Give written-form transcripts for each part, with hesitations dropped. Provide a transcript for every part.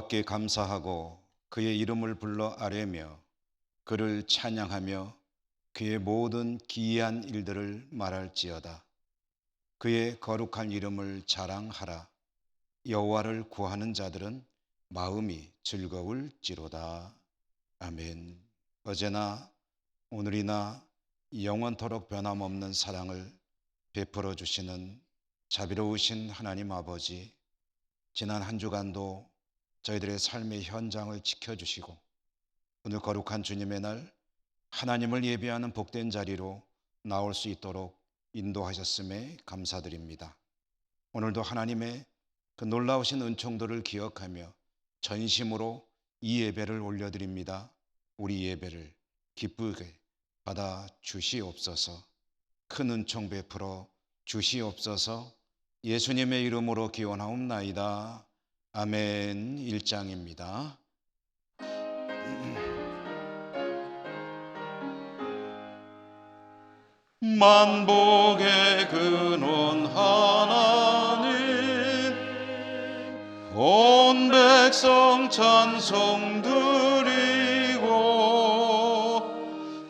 여호와께 감사하고 그의 이름을 불러 아뢰며 그를 찬양하며 그의 모든 기이한 일들을 말할지어다. 그의 거룩한 이름을 자랑하라. 여호와를 구하는 자들은 마음이 즐거울지로다. 아멘. 어제나 오늘이나 영원토록 변함없는 사랑을 베풀어 주시는 자비로우신 하나님 아버지, 지난 한 주간도 저희들의 삶의 현장을 지켜주시고 오늘 거룩한 주님의 날 하나님을 예배하는 복된 자리로 나올 수 있도록 인도하셨음에 감사드립니다. 오늘도 하나님의 그 놀라우신 은총들을 기억하며 전심으로 이 예배를 올려드립니다. 우리 예배를 기쁘게 받아 주시옵소서. 큰 은총 베풀어 주시옵소서. 예수님의 이름으로 기원하옵나이다. 아멘. 1장입니다. 만복의 근원 하나님, 온 백성 찬송 드리고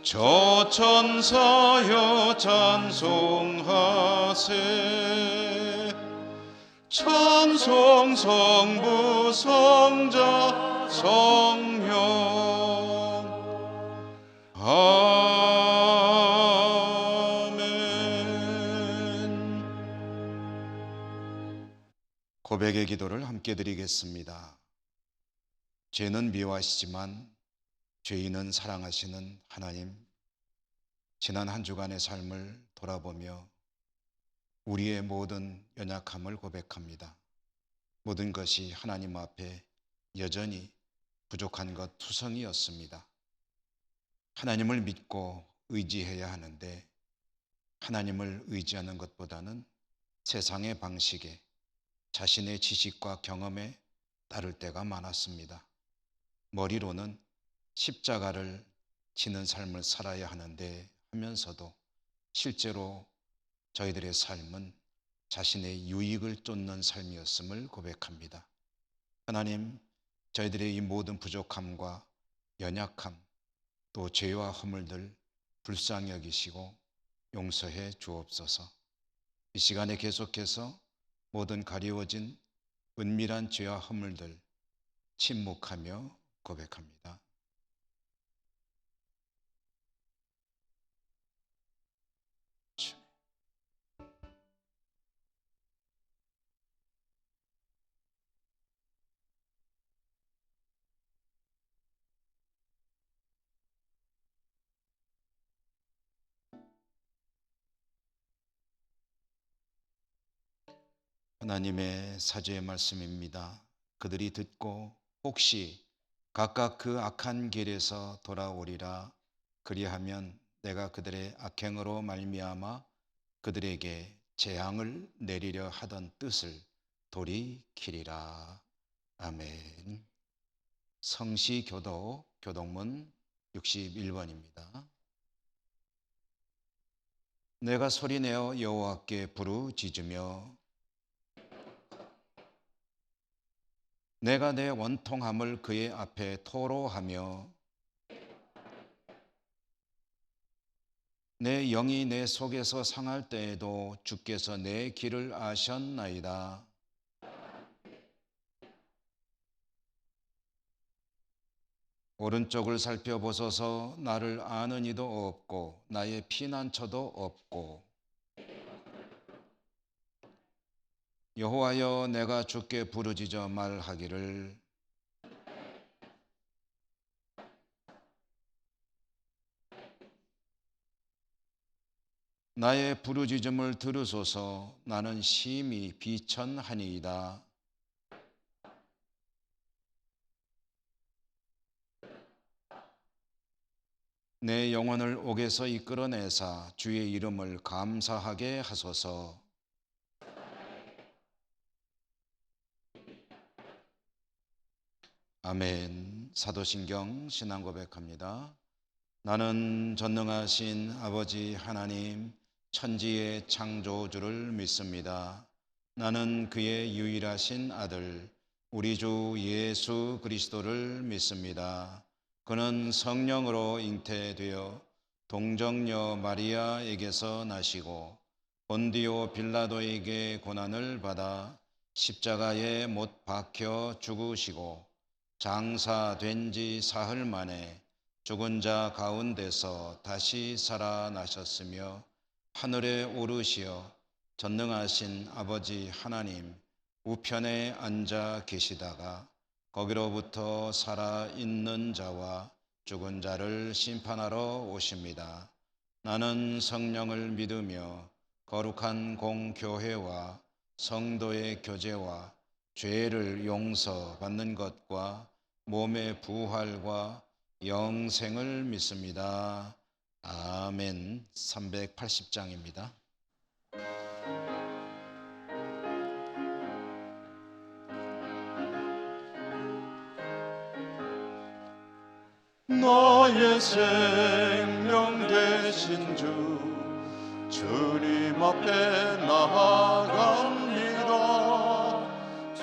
저 천사여 찬송하세. 찬송 성부 성자 성령 아멘. 고백의 기도를 함께 드리겠습니다. 죄는 미워하시지만 죄인은 사랑하시는 하나님, 지난 한 주간의 삶을 돌아보며 우리의 모든 연약함을 고백합니다. 모든 것이 하나님 앞에 여전히 부족한 것 투성이었습니다. 하나님을 믿고 의지해야 하는데 하나님을 의지하는 것보다는 세상의 방식에, 자신의 지식과 경험에 따를 때가 많았습니다. 머리로는 십자가를 지는 삶을 살아야 하는데 하면서도 실제로 저희들의 삶은 자신의 유익을 쫓는 삶이었음을 고백합니다. 하나님, 저희들의 이 모든 부족함과 연약함, 또 죄와 허물들 불쌍히 여기시고 용서해 주옵소서. 이 시간에 계속해서 모든 가리워진 은밀한 죄와 허물들 침묵하며 고백합니다. 하나님의 사죄의 말씀입니다. 그들이 듣고 혹시 각각 그 악한 길에서 돌아오리라. 그리하면 내가 그들의 악행으로 말미암아 그들에게 재앙을 내리려 하던 뜻을 돌이키리라. 아멘. 성시교도 교동문 61번입니다. 내가 소리내어 여호와께 부르짖으며 내가 내 원통함을 그의 앞에 토로하며 내 영이 내 속에서 상할 때에도 주께서 내 길을 아셨나이다. 오른쪽을 살펴보소서. 나를 아는 이도 없고 나의 피난처도 없고. 여호와여, 내가 주께 부르짖어 말하기를 나의 부르짖음을 들으소서. 나는 심히 비천하니이다. 내 영혼을 옥에서 이끌어내사 주의 이름을 감사하게 하소서. 아멘. 사도신경 신앙 고백합니다. 나는 전능하신 아버지 하나님 천지의 창조주를 믿습니다. 나는 그의 유일하신 아들 우리 주 예수 그리스도를 믿습니다. 그는 성령으로 잉태되어 동정녀 마리아에게서 나시고 본디오 빌라도에게 고난을 받아 십자가에 못 박혀 죽으시고 장사된 지 사흘 만에 죽은 자 가운데서 다시 살아나셨으며 하늘에 오르시어 전능하신 아버지 하나님 우편에 앉아 계시다가 거기로부터 살아있는 자와 죽은 자를 심판하러 오십니다. 나는 성령을 믿으며 거룩한 공교회와 성도의 교제와 죄를 용서받는 것과 몸의 부활과 영생을 믿습니다. 아멘. 380장입니다. 나의 생명 되신 주님 앞에 나아갑니다.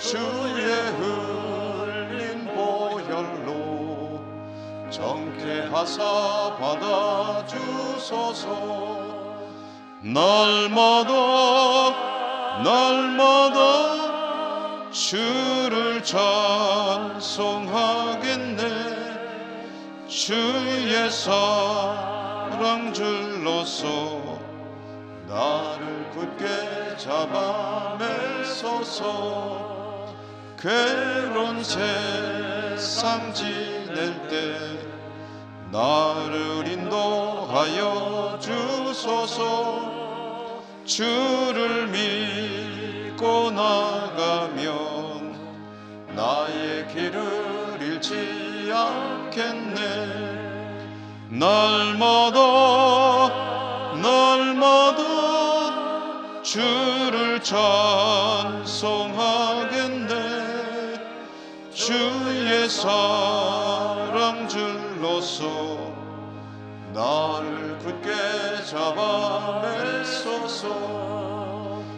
주의 흘린 보혈로 정케 하사 받아주소서. 날마다 주를 찬송하겠네. 주의 사랑 줄로서 나를 굳게 잡아매소서. 괴로운 세상 지낼 때 나를 인도하여 주소서. 주를 믿고 나가면 나의 길을 잃지 않겠네. 날마다 주를 찬송하겠네. 주의 사랑 줄로서 나를 굳게 잡아매소서.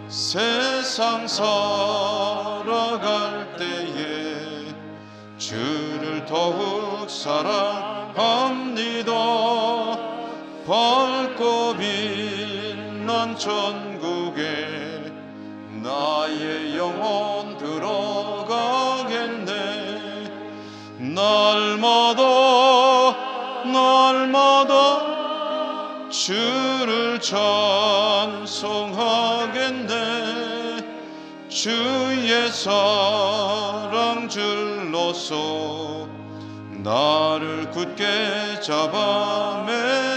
세상 살아갈 때에 주를 더욱 사랑합니다. 밝고 빛난 천국에 나의 영혼 들어가겠네. 날마다 주를 찬송하겠네. 주의 사랑 줄로서 나를 굳게 잡아매소서.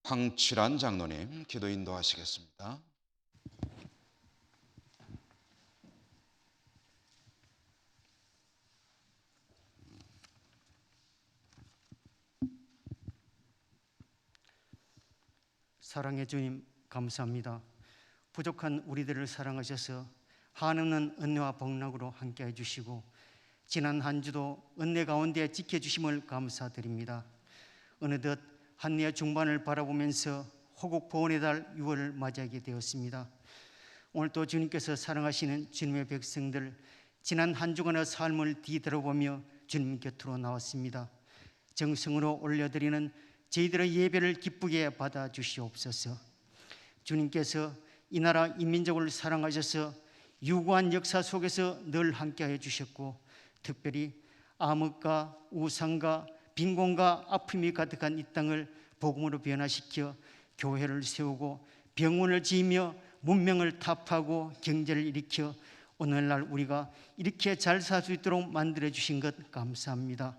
황칠환 장로님 기도 인도하시겠습니다. 사랑의 주님, 감사합니다. 부족한 우리들을 사랑하셔서 한없는 은혜와 복락으로 함께해 주시고 지난 한 주도 은혜 가운데 지켜주심을 감사드립니다. 어느덧 한 해 중반을 바라보면서 호국 보훈의 달 6월을 맞이하게 되었습니다. 오늘도 주님께서 사랑하시는 주님의 백성들, 지난 한 주간의 삶을 뒤돌아보며 주님 곁으로 나왔습니다. 정성으로 올려드리는 저희들의 예배를 기쁘게 받아주시옵소서. 주님께서 이 나라 이 민족을 사랑하셔서 유구한 역사 속에서 늘 함께해 주셨고, 특별히 암흑과 우상과 빈곤과 아픔이 가득한 이 땅을 복음으로 변화시켜 교회를 세우고 병원을 지으며 문명을 타파하고 경제를 일으켜 오늘날 우리가 이렇게 잘 살 수 있도록 만들어 주신 것 감사합니다.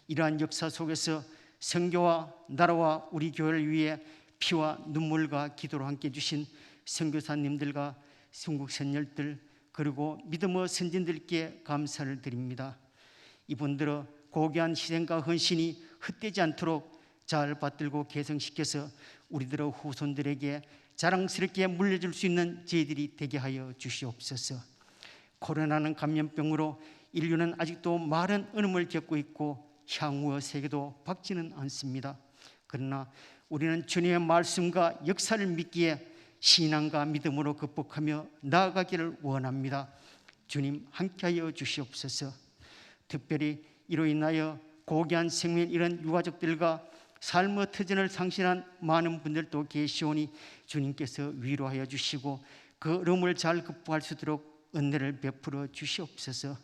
이러한 역사 속에서 선교와 나라와 우리 교회를 위해 피와 눈물과 기도로 함께 해주신 선교사님들과 순국 선열들 그리고 믿음의 선진들께 감사를 드립니다. 이분들의 고귀한 희생과 헌신이 헛되지 않도록 잘 받들고 개성시켜서 우리들의 후손들에게 자랑스럽게 물려줄 수 있는 저희들이 되게 하여 주시옵소서. 코로나는 감염병으로 인류는 아직도 많은 어려움을 겪고 있고 향후의 세계도 박지는 않습니다. 그러나 우리는 주님의 말씀과 역사를 믿기에 신앙과 믿음으로 극복하며 나아가기를 원합니다. 주님 함께하여 주시옵소서. 특별히 이로 인하여 고귀한 생명을 잃은 유가족들과 삶의 터전을 상실한 많은 분들도 계시오니 주님께서 위로하여 주시고 그 어려움을 잘 극복할 수 있도록 은혜를 베풀어 주시옵소서.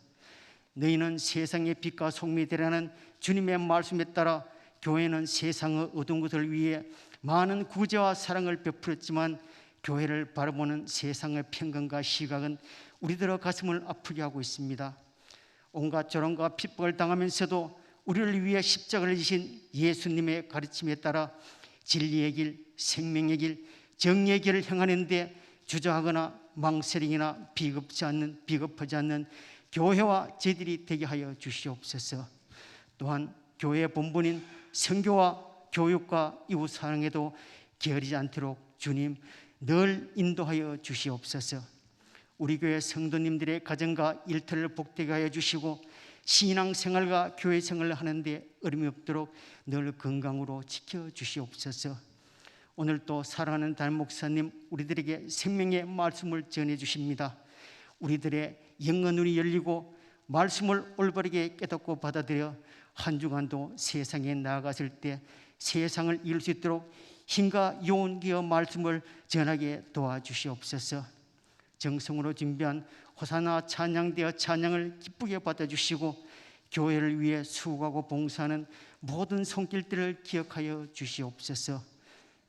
너희는 세상의 빛과 소금이 되라는 주님의 말씀에 따라 교회는 세상의 어두운 것을 위해 많은 구제와 사랑을 베풀었지만 교회를 바라보는 세상의 편견과 시각은 우리들의 가슴을 아프게 하고 있습니다. 온갖 조롱과 핍박을 당하면서도 우리를 위해 십자가를 지신 예수님의 가르침에 따라 진리의 길, 생명의 길, 정의의 길을 행하는데 주저하거나 망설이거나 비겁하지 않는 교회와 저희들이 되게 하여 주시옵소서. 또한 교회의 본분인 선교와 교육과 이웃 사랑에도 게으르지 않도록 주님 늘 인도하여 주시옵소서. 우리 교회 성도님들의 가정과 일터를 복되게 하여 주시고 신앙생활과 교회생활을 하는데 어려움이 없도록 늘 건강으로 지켜주시옵소서. 오늘 또 사랑하는 담임 목사님 우리들에게 생명의 말씀을 전해주십니다. 우리들의 영의 눈이 열리고 말씀을 올바르게 깨닫고 받아들여 한 주간도 세상에 나아갔을 때 세상을 이룰 수 있도록 힘과 용기의 말씀을 전하게 도와주시옵소서. 정성으로 준비한 호사나 찬양되어 찬양을 기쁘게 받아주시고 교회를 위해 수고하고 봉사하는 모든 손길들을 기억하여 주시옵소서.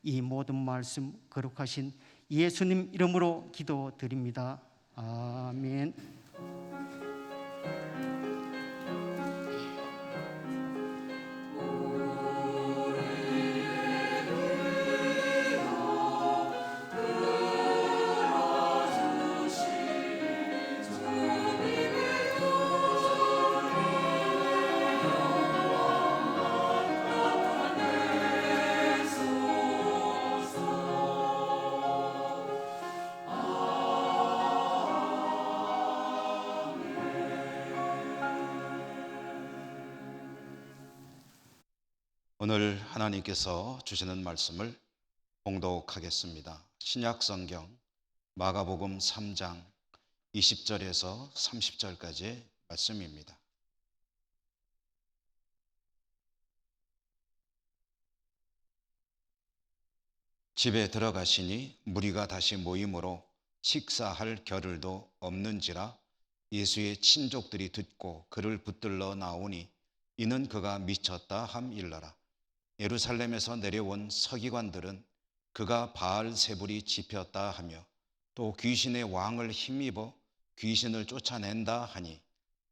이 모든 말씀 거룩하신 예수님 이름으로 기도드립니다. 아멘. 오늘 하나님께서 주시는 말씀을 봉독하겠습니다. 신약성경 마가복음 3장 20절에서 30절까지의 말씀입니다. 집에 들어가시니 무리가 다시 모임으로 식사할 겨를도 없는지라 예수의 친족들이 듣고 그를 붙들러 나오니 이는 그가 미쳤다 함일러라. 예루살렘에서 내려온 서기관들은 그가 바알세불이 집혔다 하며 또 귀신의 왕을 힘입어 귀신을 쫓아낸다 하니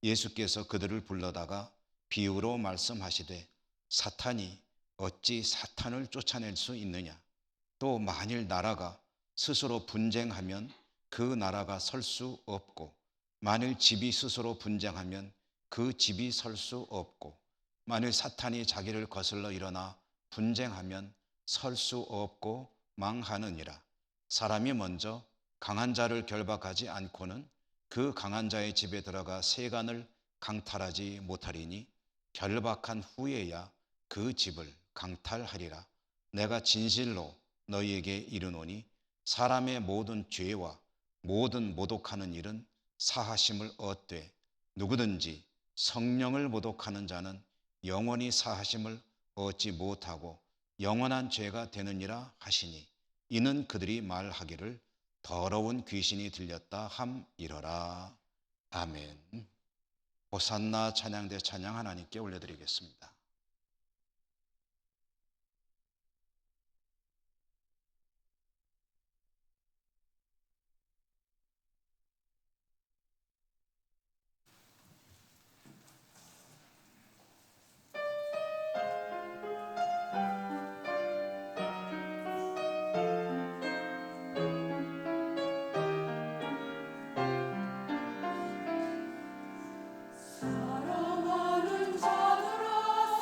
예수께서 그들을 불러다가 비유로 말씀하시되 사탄이 어찌 사탄을 쫓아낼 수 있느냐. 또 만일 나라가 스스로 분쟁하면 그 나라가 설 수 없고 만일 집이 스스로 분쟁하면 그 집이 설 수 없고 만일 사탄이 자기를 거슬러 일어나 분쟁하면 설 수 없고 망하느니라. 사람이 먼저 강한 자를 결박하지 않고는 그 강한 자의 집에 들어가 세간을 강탈하지 못하리니 결박한 후에야 그 집을 강탈하리라. 내가 진실로 너희에게 이르노니 사람의 모든 죄와 모든 모독하는 일은 사하심을 얻되 누구든지 성령을 모독하는 자는 영원히 사하심을 얻지 못하고 영원한 죄가 되느니라 하시니 이는 그들이 말하기를 더러운 귀신이 들렸다 함이러라. 아멘. 호산나 찬양대 찬양 하나님께 올려드리겠습니다. 사랑하는 자들아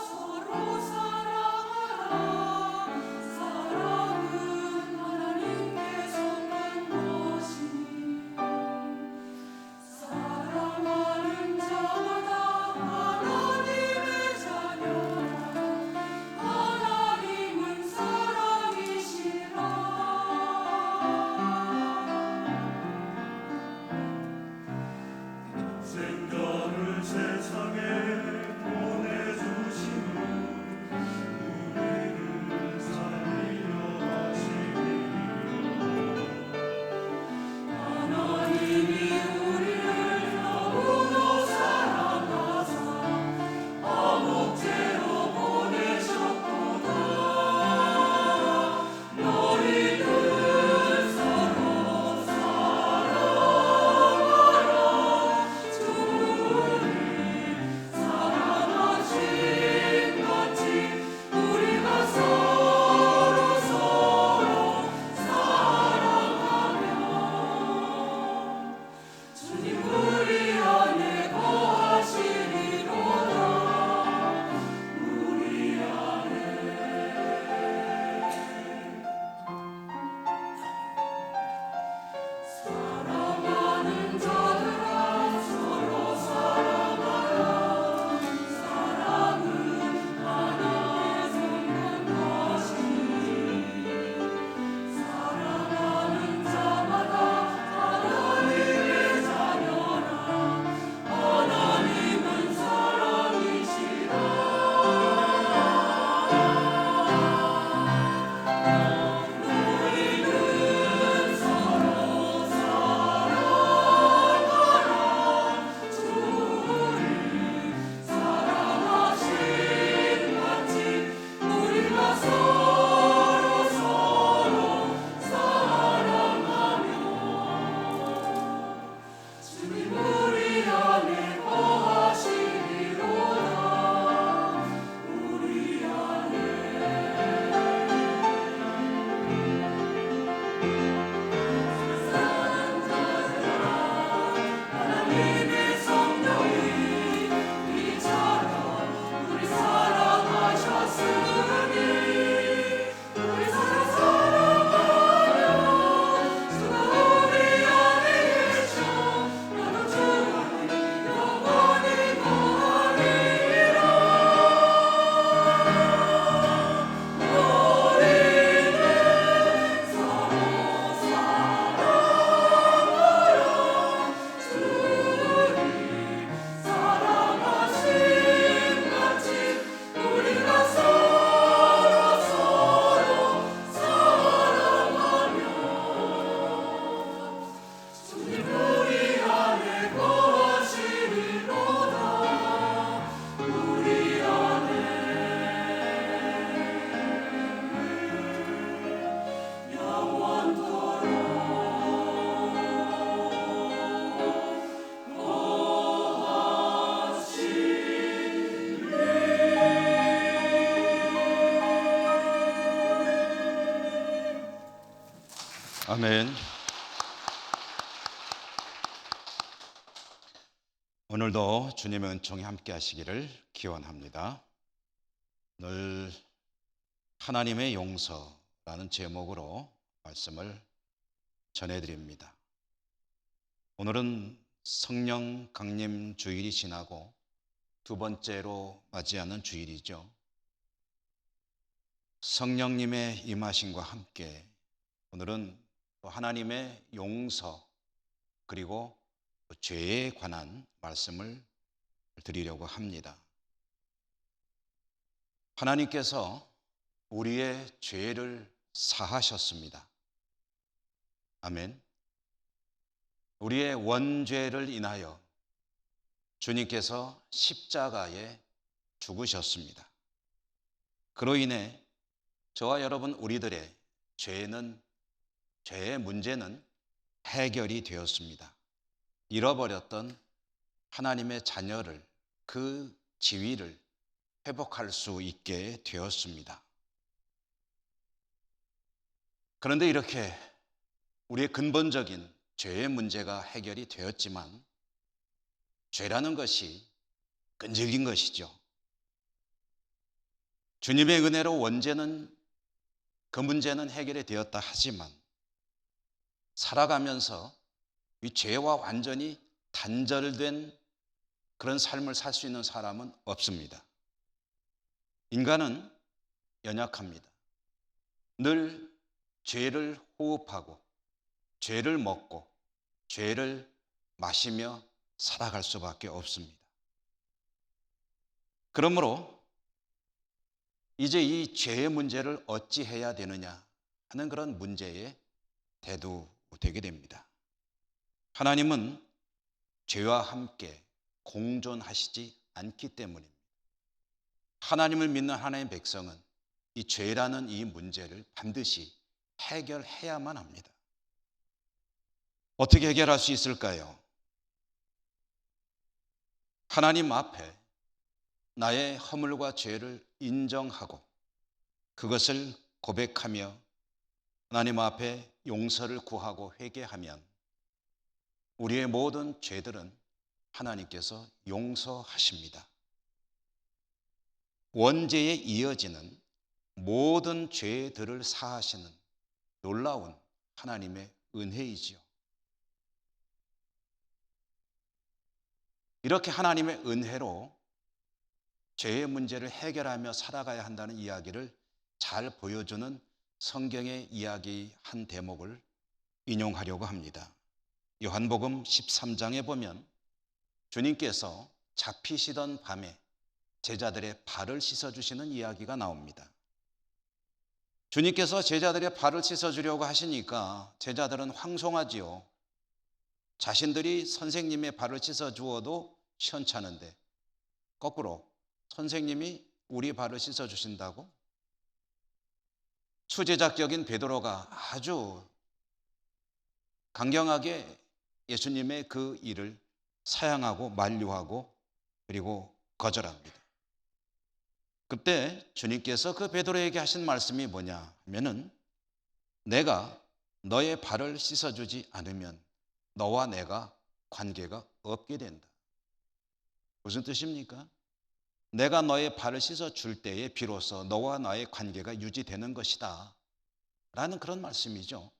아멘. 오늘도 주님의 은총이 함께 하시기를 기원합니다. 늘 하나님의 용서라는 제목으로 말씀을 전해드립니다. 오늘은 성령 강림 주일이 지나고 두 번째로 맞이하는 주일이죠. 성령님의 임하심과 함께 오늘은 또 하나님의 용서 그리고 죄에 관한 말씀을 드리려고 합니다. 하나님께서 우리의 죄를 사하셨습니다. 아멘. 우리의 원죄를 인하여 주님께서 십자가에 죽으셨습니다. 그로 인해 저와 여러분 우리들의 죄의 문제는 해결이 되었습니다. 잃어버렸던 하나님의 자녀를, 그 지위를 회복할 수 있게 되었습니다. 그런데 이렇게 우리의 근본적인 죄의 문제가 해결이 되었지만 죄라는 것이 끈질긴 것이죠. 주님의 은혜로 그 문제는 해결이 되었다 하지만 살아가면서 이 죄와 완전히 단절된 그런 삶을 살 수 있는 사람은 없습니다. 인간은 연약합니다. 늘 죄를 호흡하고 죄를 먹고 죄를 마시며 살아갈 수밖에 없습니다. 그러므로 이제 이 죄의 문제를 어찌 해야 되느냐 하는 그런 문제에 대두되게 됩니다. 하나님은 죄와 함께 공존하시지 않기 때문입니다. 하나님을 믿는 하나님의 백성은 이 죄라는 이 문제를 반드시 해결해야만 합니다. 어떻게 해결할 수 있을까요? 하나님 앞에 나의 허물과 죄를 인정하고 그것을 고백하며 하나님 앞에 용서를 구하고 회개하면 우리의 모든 죄들은 하나님께서 용서하십니다. 원죄에 이어지는 모든 죄들을 사하시는 놀라운 하나님의 은혜이지요. 이렇게 하나님의 은혜로 죄의 문제를 해결하며 살아가야 한다는 이야기를 잘 보여주는 성경의 이야기 한 대목을 인용하려고 합니다. 요한복음 13장에 보면 주님께서 잡히시던 밤에 제자들의 발을 씻어주시는 이야기가 나옵니다. 주님께서 제자들의 발을 씻어주려고 하시니까 제자들은 황송하지요. 자신들이 선생님의 발을 씻어주어도 시원찮은데 거꾸로 선생님이 우리 발을 씻어주신다고? 수제자격인 베드로가 아주 강경하게 예수님의 그 일을 사양하고 만류하고 그리고 거절합니다. 그때 주님께서 그 베드로에게 하신 말씀이 뭐냐 하면은 내가 너의 발을 씻어주지 않으면 너와 내가 관계가 없게 된다. 무슨 뜻입니까? 내가 너의 발을 씻어줄 때에 비로소 너와 나의 관계가 유지되는 것이다 라는 그런 말씀이죠.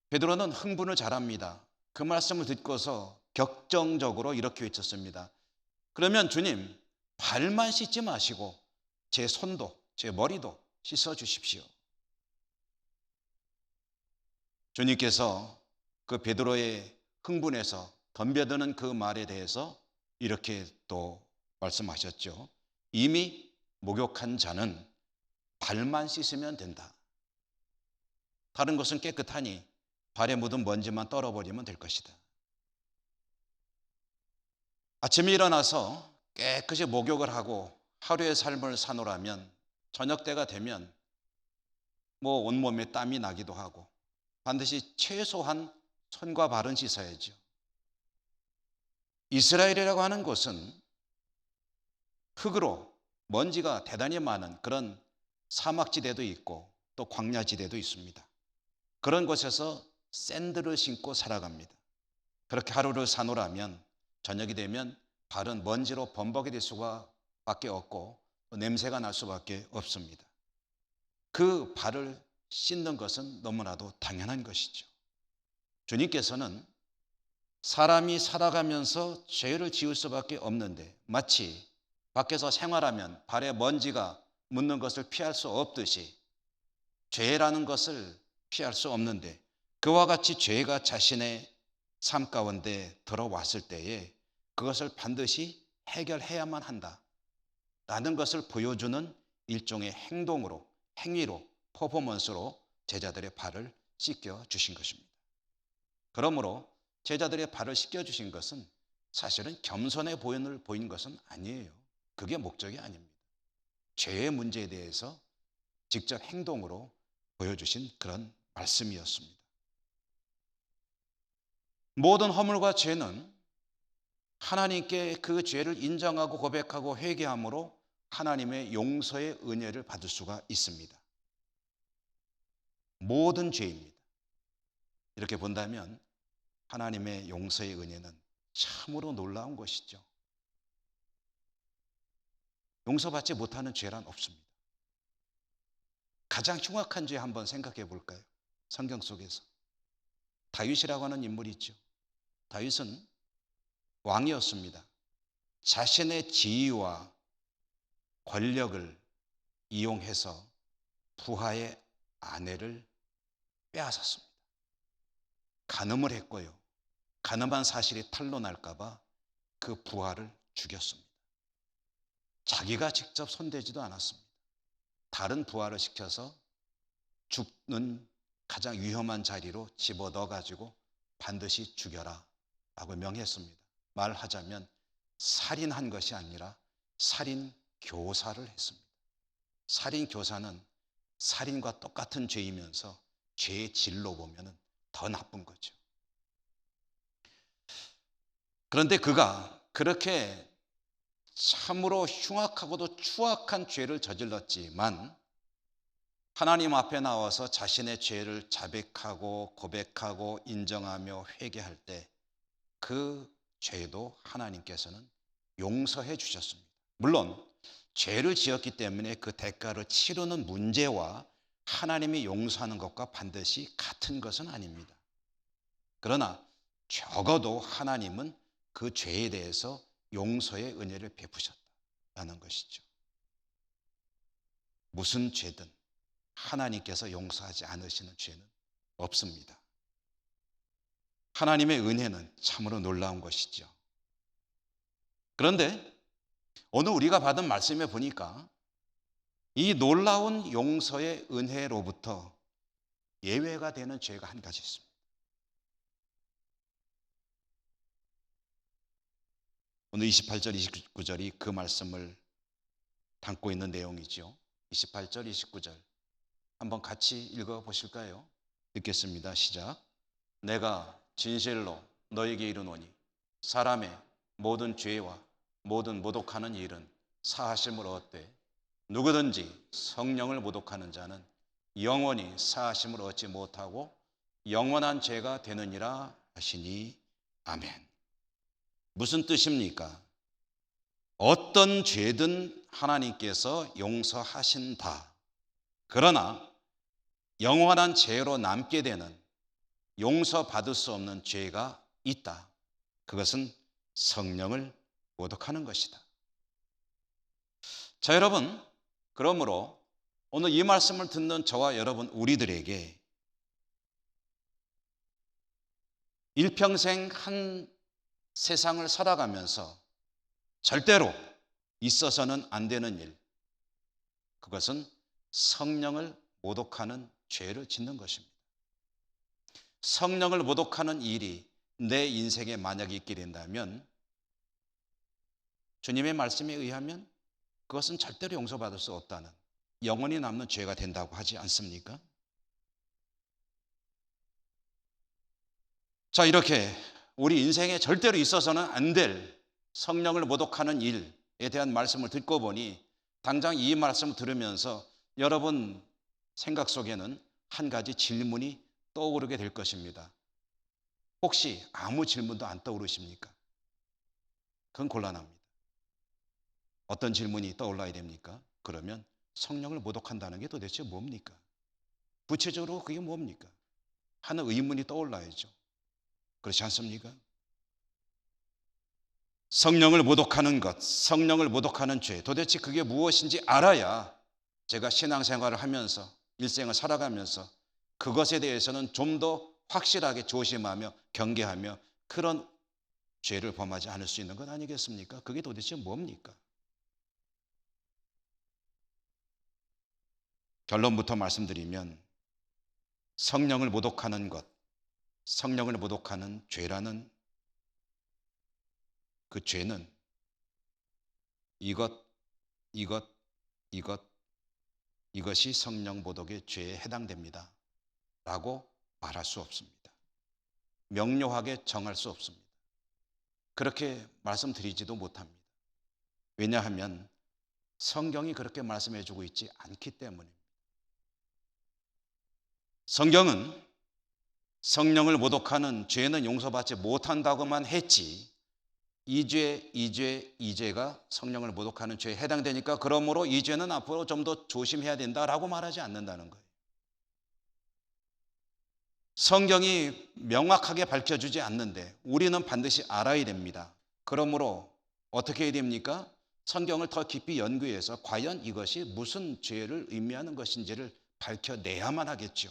베드로는 흥분을 잘합니다. 그 말씀을 듣고서 격정적으로 이렇게 외쳤습니다. 그러면 주님, 발만 씻지 마시고 제 손도 제 머리도 씻어주십시오. 주님께서 그 베드로의 흥분에서 덤벼드는 그 말에 대해서 이렇게 또 말씀하셨죠. 이미 목욕한 자는 발만 씻으면 된다. 다른 것은 깨끗하니 발에 묻은 먼지만 떨어버리면 될 것이다. 아침에 일어나서 깨끗이 목욕을 하고 하루의 삶을 사노라면 저녁 때가 되면 온몸에 땀이 나기도 하고 반드시 최소한 손과 발은 씻어야죠. 이스라엘이라고 하는 곳은 흙으로 먼지가 대단히 많은 그런 사막지대도 있고 또 광야지대도 있습니다. 그런 곳에서 샌들을 신고 살아갑니다. 그렇게 하루를 사노라면 저녁이 되면 발은 먼지로 범벅이 될 수밖에 없고 또 냄새가 날 수밖에 없습니다. 그 발을 씻는 것은 너무나도 당연한 것이죠. 주님께서는 사람이 살아가면서 죄를 지을 수밖에 없는데 마치 밖에서 생활하면 발에 먼지가 묻는 것을 피할 수 없듯이 죄라는 것을 피할 수 없는데 그와 같이 죄가 자신의 삶 가운데 들어왔을 때에 그것을 반드시 해결해야만 한다라는 것을 보여주는 일종의 행동으로, 행위로, 퍼포먼스로 제자들의 발을 씻겨주신 것입니다. 그러므로 제자들의 발을 씻겨주신 것은 사실은 겸손의 보연을 보인 것은 아니에요. 그게 목적이 아닙니다. 죄의 문제에 대해서 직접 행동으로 보여주신 그런 말씀이었습니다. 모든 허물과 죄는 하나님께 그 죄를 인정하고 고백하고 회개함으로 하나님의 용서의 은혜를 받을 수가 있습니다. 모든 죄입니다. 이렇게 본다면 하나님의 용서의 은혜는 참으로 놀라운 것이죠. 용서받지 못하는 죄란 없습니다. 가장 흉악한 죄 한번 생각해 볼까요? 성경 속에서 다윗이라고 하는 인물이 있죠. 다윗은 왕이었습니다. 자신의 지위와 권력을 이용해서 부하의 아내를 빼앗았습니다. 간음을 했고요. 간음한 사실이 탄로날까 봐 그 부하를 죽였습니다. 자기가 직접 손대지도 않았습니다. 다른 부하를 시켜서 죽는 가장 위험한 자리로 집어넣어 가지고 반드시 죽여라 라고 명했습니다. 말하자면 살인한 것이 아니라 살인 교사를 했습니다. 살인 교사는 살인과 똑같은 죄이면서 죄의 질로 보면 더 나쁜 거죠. 그런데 그가 그렇게 참으로 흉악하고도 추악한 죄를 저질렀지만 하나님 앞에 나와서 자신의 죄를 자백하고 고백하고 인정하며 회개할 때 그 죄도 하나님께서는 용서해 주셨습니다. 물론 죄를 지었기 때문에 그 대가를 치르는 문제와 하나님이 용서하는 것과 반드시 같은 것은 아닙니다. 그러나 적어도 하나님은 그 죄에 대해서 용서의 은혜를 베푸셨다는 것이죠. 무슨 죄든 하나님께서 용서하지 않으시는 죄는 없습니다. 하나님의 은혜는 참으로 놀라운 것이죠. 그런데 오늘 우리가 받은 말씀에 보니까 이 놀라운 용서의 은혜로부터 예외가 되는 죄가 한 가지 있습니다. 오늘 28절, 29절이 그 말씀을 담고 있는 내용이죠. 28절, 29절 한번 같이 읽어보실까요? 읽겠습니다. 시작. 내가 진실로 너에게 이르노니 사람의 모든 죄와 모든 모독하는 일은 사하심을 얻되 누구든지 성령을 모독하는 자는 영원히 사하심을 얻지 못하고 영원한 죄가 되느니라 하시니 아멘. 무슨 뜻입니까? 어떤 죄든 하나님께서 용서하신다. 그러나 영원한 죄로 남게 되는 용서받을 수 없는 죄가 있다. 그것은 성령을 모독하는 것이다. 자, 여러분, 그러므로 오늘 이 말씀을 듣는 저와 여러분 우리들에게 일평생 한 세상을 살아가면서 절대로 있어서는 안 되는 일, 그것은 성령을 모독하는 죄를 짓는 것입니다. 성령을 모독하는 일이 내 인생에 만약에 있게 된다면 주님의 말씀에 의하면 그것은 절대로 용서받을 수 없다는 영원히 남는 죄가 된다고 하지 않습니까? 자, 이렇게 우리 인생에 절대로 있어서는 안 될 성령을 모독하는 일에 대한 말씀을 듣고 보니 당장 이 말씀을 들으면서 여러분 생각 속에는 한 가지 질문이 떠오르게 될 것입니다. 혹시 아무 질문도 안 떠오르십니까? 그건 곤란합니다. 어떤 질문이 떠올라야 됩니까? 그러면 성령을 모독한다는 게 도대체 뭡니까? 구체적으로 그게 뭡니까? 하는 의문이 떠올라야죠. 그렇지 않습니까? 성령을 모독하는 것, 성령을 모독하는 죄, 도대체 그게 무엇인지 알아야 제가 신앙생활을 하면서 일생을 살아가면서 그것에 대해서는 좀 더 확실하게 조심하며 경계하며 그런 죄를 범하지 않을 수 있는 것 아니겠습니까? 그게 도대체 뭡니까? 결론부터 말씀드리면 성령을 모독하는 것, 성령을 모독하는 죄라는 그 죄는 이것이 성령 모독의 죄에 해당됩니다 라고 말할 수 없습니다. 명료하게 정할 수 없습니다. 그렇게 말씀드리지도 못합니다. 왜냐하면 성경이 그렇게 말씀해 주고 있지 않기 때문입니다. 성경은 성령을 모독하는 죄는 용서받지 못한다고만 했지 이 죄가 성령을 모독하는 죄에 해당되니까 그러므로 이 죄는 앞으로 좀 더 조심해야 된다라고 말하지 않는다는 거예요. 성경이 명확하게 밝혀주지 않는데 우리는 반드시 알아야 됩니다. 그러므로 어떻게 해야 됩니까? 성경을 더 깊이 연구해서 과연 이것이 무슨 죄를 의미하는 것인지를 밝혀내야만 하겠죠.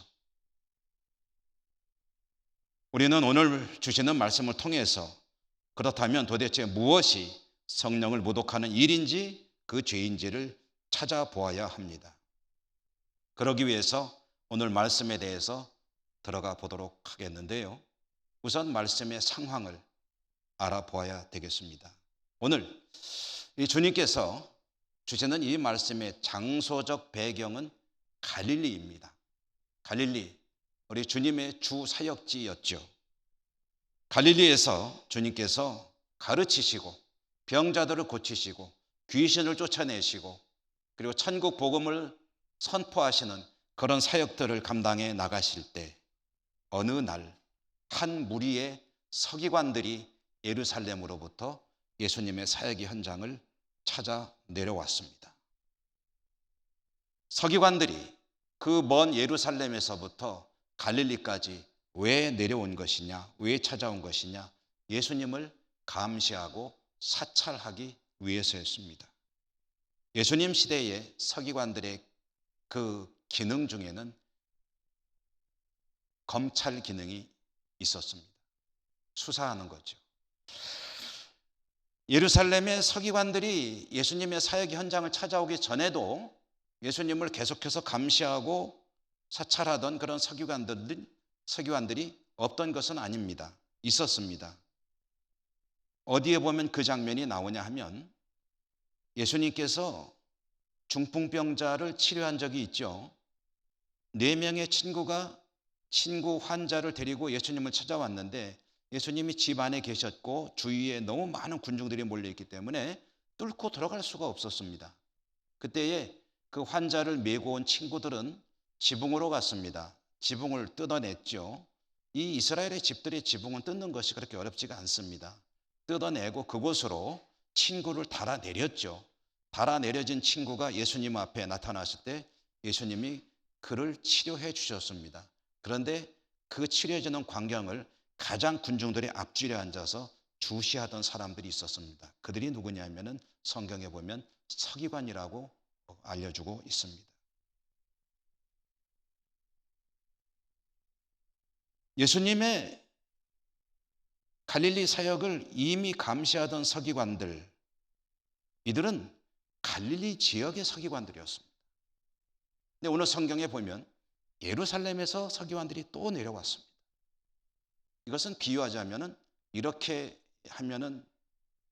우리는 오늘 주시는 말씀을 통해서 그렇다면 도대체 무엇이 성령을 모독하는 일인지 그 죄인지를 찾아보아야 합니다. 그러기 위해서 오늘 말씀에 대해서 들어가 보도록 하겠는데요. 우선 말씀의 상황을 알아보아야 되겠습니다. 오늘 이 주님께서 주시는 이 말씀의 장소적 배경은 갈릴리입니다. 갈릴리, 우리 주님의 주 사역지였죠. 갈릴리에서 주님께서 가르치시고 병자들을 고치시고 귀신을 쫓아내시고 그리고 천국 복음을 선포하시는 그런 사역들을 감당해 나가실 때 어느 날 한 무리의 서기관들이 예루살렘으로부터 예수님의 사역의 현장을 찾아 내려왔습니다. 서기관들이 그 먼 예루살렘에서부터 갈릴리까지 왜 내려온 것이냐, 왜 찾아온 것이냐, 예수님을 감시하고 사찰하기 위해서였습니다. 예수님 시대의 서기관들의 그 기능 중에는 검찰 기능이 있었습니다. 수사하는 거죠. 예루살렘의 서기관들이 예수님의 사역 현장을 찾아오기 전에도 예수님을 계속해서 감시하고 사찰하던 그런 서기관들이 없던 것은 아닙니다. 있었습니다. 어디에 보면 그 장면이 나오냐 하면 예수님께서 중풍병자를 치료한 적이 있죠. 4명의 친구 환자를 데리고 예수님을 찾아왔는데 예수님이 집 안에 계셨고 주위에 너무 많은 군중들이 몰려있기 때문에 뚫고 들어갈 수가 없었습니다. 그때에 그 환자를 메고 온 친구들은 지붕으로 갔습니다. 지붕을 뜯어냈죠. 이 이스라엘의 집들의 지붕은 뜯는 것이 그렇게 어렵지가 않습니다. 뜯어내고 그곳으로 친구를 달아내렸죠. 달아내려진 친구가 예수님 앞에 나타났을 때 예수님이 그를 치료해 주셨습니다. 그런데 그 치료해주는 광경을 가장 군중들의 앞줄에 앉아서 주시하던 사람들이 있었습니다. 그들이 누구냐면은 성경에 보면 서기관이라고 알려주고 있습니다. 예수님의 갈릴리 사역을 이미 감시하던 서기관들, 이들은 갈릴리 지역의 서기관들이었습니다. 근데 오늘 성경에 보면 예루살렘에서 서기관들이 또 내려왔습니다. 이것은 비유하자면은 이렇게 하면은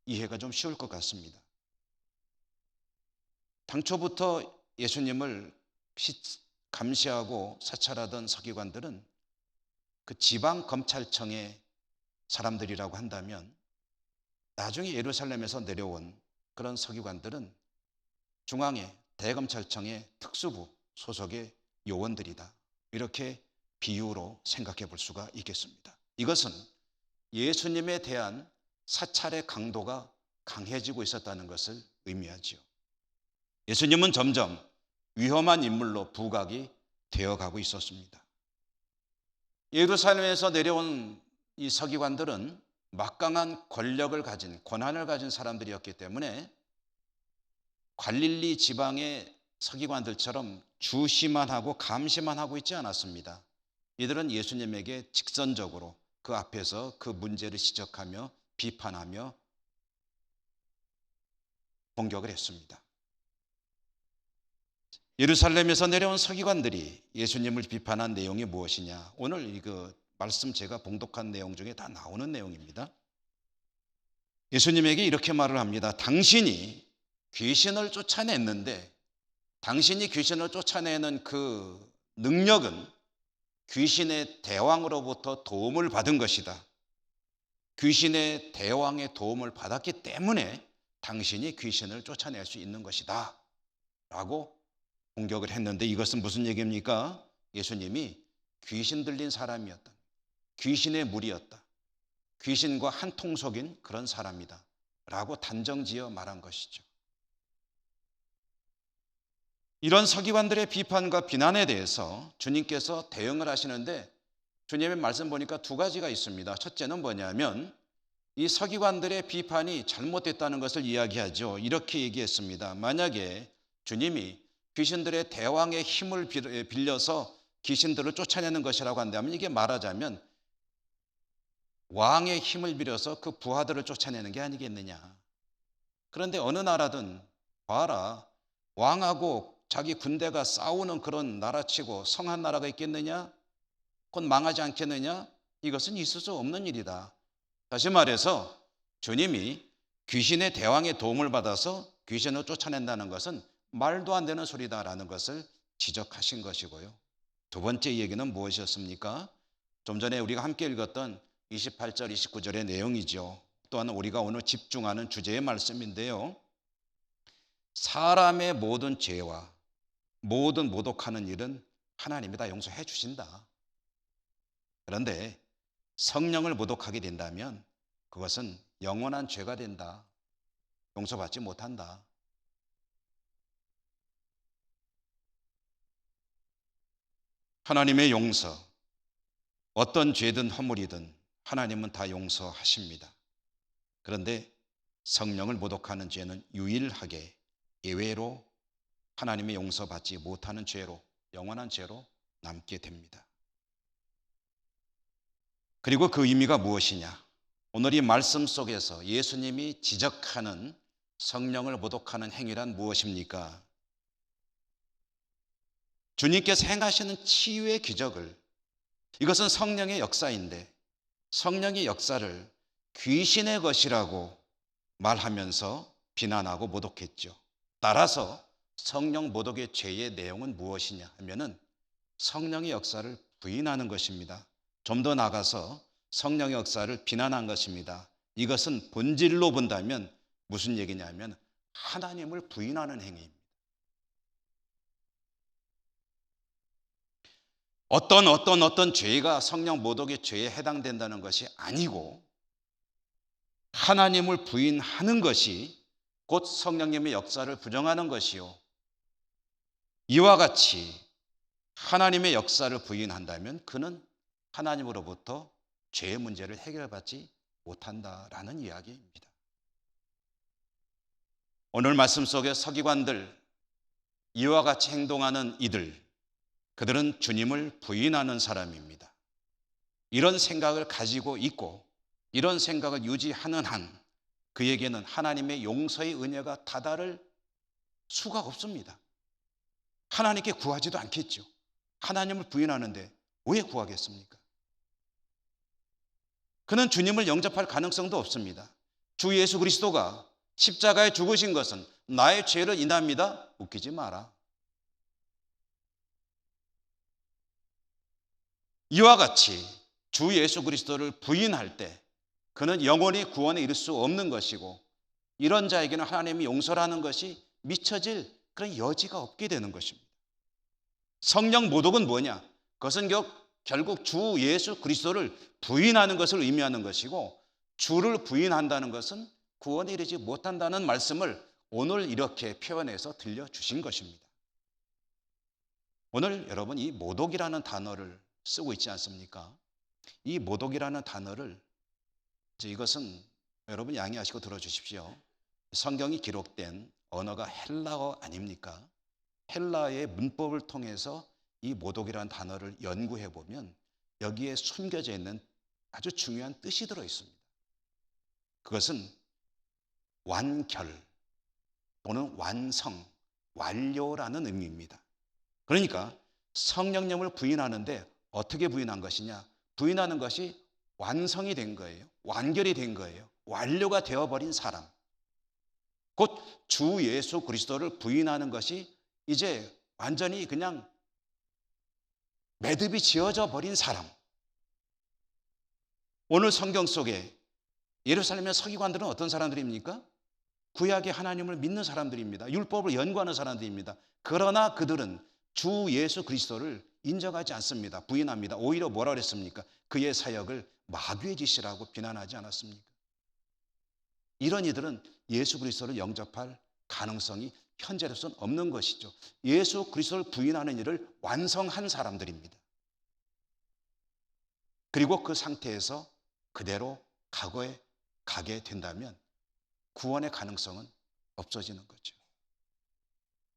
이해가 좀 쉬울 것 같습니다. 당초부터 예수님을 감시하고 사찰하던 서기관들은 그 지방 검찰청의 사람들이라고 한다면 나중에 예루살렘에서 내려온 그런 서기관들은 중앙의 대검찰청의 특수부 소속의 요원들이다. 이렇게 비유로 생각해 볼 수가 있겠습니다. 이것은 예수님에 대한 사찰의 강도가 강해지고 있었다는 것을 의미하지요. 예수님은 점점 위험한 인물로 부각이 되어가고 있었습니다. 예루살렘에서 내려온 이 서기관들은 막강한 권력을 가진, 권한을 가진 사람들이었기 때문에 갈릴리 지방의 서기관들처럼 주시만 하고 감시만 하고 있지 않았습니다. 이들은 예수님에게 직선적으로 그 앞에서 그 문제를 지적하며 비판하며 공격을 했습니다. 예루살렘에서 내려온 서기관들이 예수님을 비판한 내용이 무엇이냐? 오늘 이거 말씀 제가 봉독한 내용 중에 다 나오는 내용입니다. 예수님에게 이렇게 말을 합니다. 당신이 귀신을 쫓아냈는데 당신이 귀신을 쫓아내는 그 능력은 귀신의 대왕으로부터 도움을 받은 것이다. 귀신의 대왕의 도움을 받았기 때문에 당신이 귀신을 쫓아낼 수 있는 것이다. 라고 공격을 했는데 이것은 무슨 얘기입니까? 예수님이 귀신 들린 사람이었다. 귀신의 무리였다. 귀신과 한통속인 그런 사람이다. 라고 단정지어 말한 것이죠. 이런 서기관들의 비판과 비난에 대해서 주님께서 대응을 하시는데 주님의 말씀 보니까 2가지가 있습니다. 첫째는 뭐냐면 이 서기관들의 비판이 잘못됐다는 것을 이야기하죠. 이렇게 얘기했습니다. 만약에 주님이 귀신들의 대왕의 힘을 빌려서 귀신들을 쫓아내는 것이라고 한다면 이게 말하자면 왕의 힘을 빌려서 그 부하들을 쫓아내는 게 아니겠느냐. 그런데 어느 나라든 봐라, 왕하고 자기 군대가 싸우는 그런 나라치고 성한 나라가 있겠느냐? 곧 망하지 않겠느냐? 이것은 있을 수 없는 일이다. 다시 말해서 주님이 귀신의 대왕의 도움을 받아서 귀신을 쫓아낸다는 것은 말도 안 되는 소리다라는 것을 지적하신 것이고요. 두 번째 얘기는 무엇이었습니까? 좀 전에 우리가 함께 읽었던 28절, 29절의 내용이죠. 또한 우리가 오늘 집중하는 주제의 말씀인데요. 사람의 모든 죄와 모든 모독하는 일은 하나님이 다 용서해 주신다. 그런데 성령을 모독하게 된다면 그것은 영원한 죄가 된다. 용서받지 못한다. 하나님의 용서, 어떤 죄든 허물이든 하나님은 다 용서하십니다. 그런데 성령을 모독하는 죄는 유일하게 예외로 하나님의 용서받지 못하는 죄로, 영원한 죄로 남게 됩니다. 그리고 그 의미가 무엇이냐? 오늘 이 말씀 속에서 예수님이 지적하는 성령을 모독하는 행위란 무엇입니까? 주님께서 행하시는 치유의 기적을, 이것은 성령의 역사인데 성령의 역사를 귀신의 것이라고 말하면서 비난하고 모독했죠. 따라서 성령 모독의 죄의 내용은 무엇이냐 하면은 성령의 역사를 부인하는 것입니다. 좀 더 나가서 성령의 역사를 비난한 것입니다. 이것은 본질로 본다면 무슨 얘기냐면 하나님을 부인하는 행위입니다. 어떤 죄가 성령 모독의 죄에 해당된다는 것이 아니고 하나님을 부인하는 것이 곧 성령님의 역사를 부정하는 것이요. 이와 같이 하나님의 역사를 부인한다면 그는 하나님으로부터 죄의 문제를 해결받지 못한다라는 이야기입니다. 오늘 말씀 속의 서기관들, 이와 같이 행동하는 이들, 그들은 주님을 부인하는 사람입니다. 이런 생각을 가지고 있고 이런 생각을 유지하는 한 그에게는 하나님의 용서의 은혜가 다다를 수가 없습니다. 하나님께 구하지도 않겠죠. 하나님을 부인하는데 왜 구하겠습니까? 그는 주님을 영접할 가능성도 없습니다. 주 예수 그리스도가 십자가에 죽으신 것은 나의 죄를 인합니다. 웃기지 마라. 이와 같이 주 예수 그리스도를 부인할 때 그는 영원히 구원에 이를 수 없는 것이고 이런 자에게는 하나님이 용서라는 것이 미쳐질 그런 여지가 없게 되는 것입니다. 성령 모독은 뭐냐? 그것은 결국 주 예수 그리스도를 부인하는 것을 의미하는 것이고 주를 부인한다는 것은 구원에 이르지 못한다는 말씀을 오늘 이렇게 표현해서 들려주신 것입니다. 오늘 여러분 이 모독이라는 단어를 쓰고 있지 않습니까? 이 모독이라는 단어를 이것은 여러분 양해하시고 들어주십시오. 성경이 기록된 언어가 헬라어 아닙니까? 헬라의 문법을 통해서 이 모독이라는 단어를 연구해 보면 여기에 숨겨져 있는 아주 중요한 뜻이 들어 있습니다. 그것은 완결 또는 완성, 완료라는 의미입니다. 그러니까 성령님을 부인하는데 어떻게 부인한 것이냐? 부인하는 것이 완성이 된 거예요. 완결이 된 거예요. 완료가 되어버린 사람. 곧 주 예수 그리스도를 부인하는 것이 이제 완전히 그냥 매듭이 지어져 버린 사람. 오늘 성경 속에 예루살렘의 서기관들은 어떤 사람들입니까? 구약의 하나님을 믿는 사람들입니다. 율법을 연구하는 사람들입니다. 그러나 그들은 주 예수 그리스도를 인정하지 않습니다. 부인합니다. 오히려 뭐라 그랬습니까? 그의 사역을 마귀의 짓이라고 비난하지 않았습니까? 이런 이들은 예수 그리스도를 영접할 가능성이 현재로서는 없는 것이죠. 예수 그리스도를 부인하는 일을 완성한 사람들입니다. 그리고 그 상태에서 그대로 과거에 가게 된다면 구원의 가능성은 없어지는 거죠.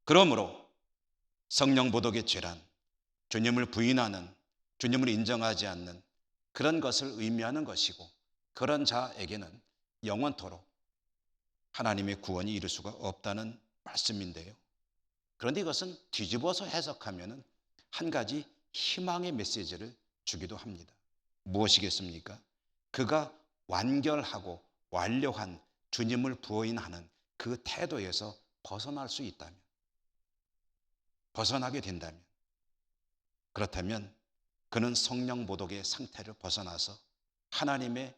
그러므로 성령 모독의 죄란 주님을 부인하는, 주님을 인정하지 않는 그런 것을 의미하는 것이고 그런 자에게는 영원토록 하나님의 구원이 이룰 수가 없다는 말씀인데요. 그런데 이것은 뒤집어서 해석하면 한 가지 희망의 메시지를 주기도 합니다. 무엇이겠습니까? 그가 완결하고 완료한 주님을 부인하는 그 태도에서 벗어날 수 있다면, 벗어나게 된다면, 그렇다면 그는 성령 모독의 상태를 벗어나서 하나님의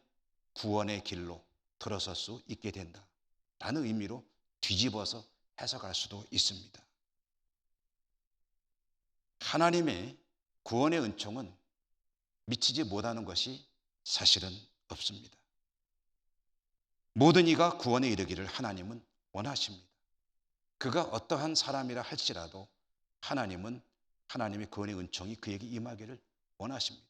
구원의 길로 들어설 수 있게 된다라는 의미로 뒤집어서 해석할 수도 있습니다. 하나님의 구원의 은총은 미치지 못하는 것이 사실은 없습니다. 모든 이가 구원에 이르기를 하나님은 원하십니다. 그가 어떠한 사람이라 할지라도 하나님은 하나님의 구원의 은총이 그에게 임하기를 원하십니다.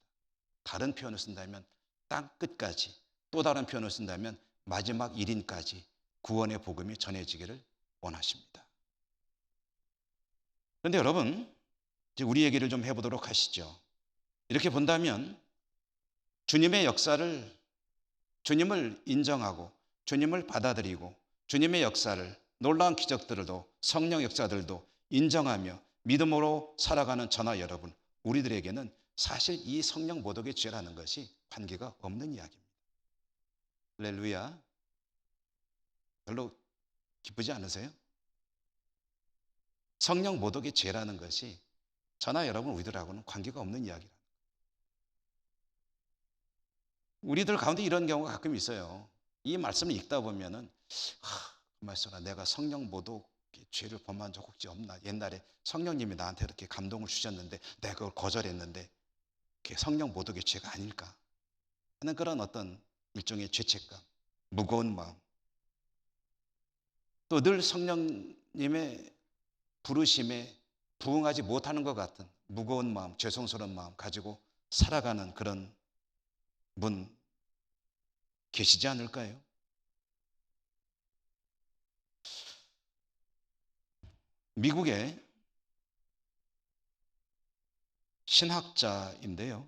다른 표현을 쓴다면 땅 끝까지, 또 다른 표현을 쓴다면 마지막 1인까지 구원의 복음이 전해지기를 원하십니다. 그런데 여러분, 이제 우리 얘기를 좀 해보도록 하시죠. 이렇게 본다면 주님의 역사를, 주님을 인정하고 주님을 받아들이고 주님의 역사를, 놀라운 기적들도 성령 역사들도 인정하며 믿음으로 살아가는 저나 여러분, 우리들에게는 사실 이 성령 모독의 죄라는 것이 관계가 없는 이야기입니다. 할렐루야. 별로 기쁘지 않으세요? 성령 모독의 죄라는 것이 저나 여러분 우리들하고는 관계가 없는 이야기라. 우리들 가운데 이런 경우가 가끔 있어요. 이 말씀을 읽다 보면은 말씀아, 내가 성령 모독의 죄를 범한 적 혹시 없나? 옛날에 성령님이 나한테 이렇게 감동을 주셨는데 내가 그걸 거절했는데 그게 성령 모독의 죄가 아닐까 하는 그런 어떤 일종의 죄책감, 무거운 마음, 또 늘 성령님의 부르심에 부응하지 못하는 것 같은 무거운 마음, 죄송스러운 마음 가지고 살아가는 그런 분 계시지 않을까요? 미국의 신학자인데요,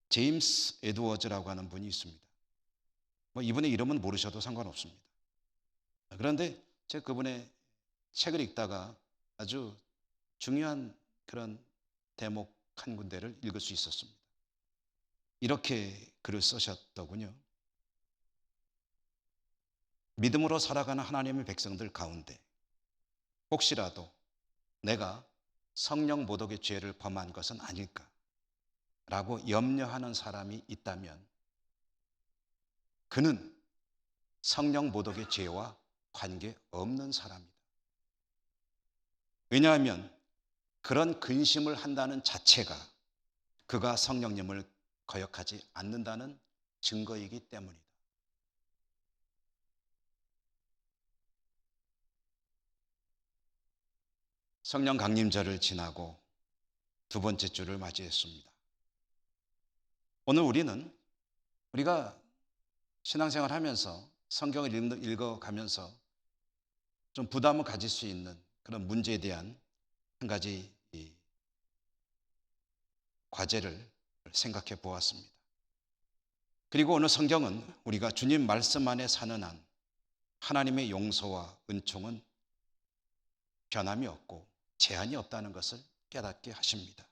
제임스 에드워즈라고 하는 분이 있습니다. 이분의 이름은 모르셔도 상관없습니다. 그런데 제가 그분의 책을 읽다가 아주 중요한 그런 대목 한 군데를 읽을 수 있었습니다. 이렇게 글을 쓰셨더군요. 믿음으로 살아가는 하나님의 백성들 가운데 혹시라도 내가 성령 모독의 죄를 범한 것은 아닐까라고 염려하는 사람이 있다면 그는 성령 모독의 죄와 관계없는 사람이다. 왜냐하면 그런 근심을 한다는 자체가 그가 성령님을 거역하지 않는다는 증거이기 때문이다. 성령 강림절을 지나고 두 번째 주를 맞이했습니다. 오늘 우리가 신앙생활 하면서 성경을 읽어가면서 좀 부담을 가질 수 있는 그런 문제에 대한 한 가지 과제를 생각해 보았습니다. 그리고 오늘 성경은 우리가 주님 말씀 안에 사는 한 하나님의 용서와 은총은 변함이 없고 제한이 없다는 것을 깨닫게 하십니다.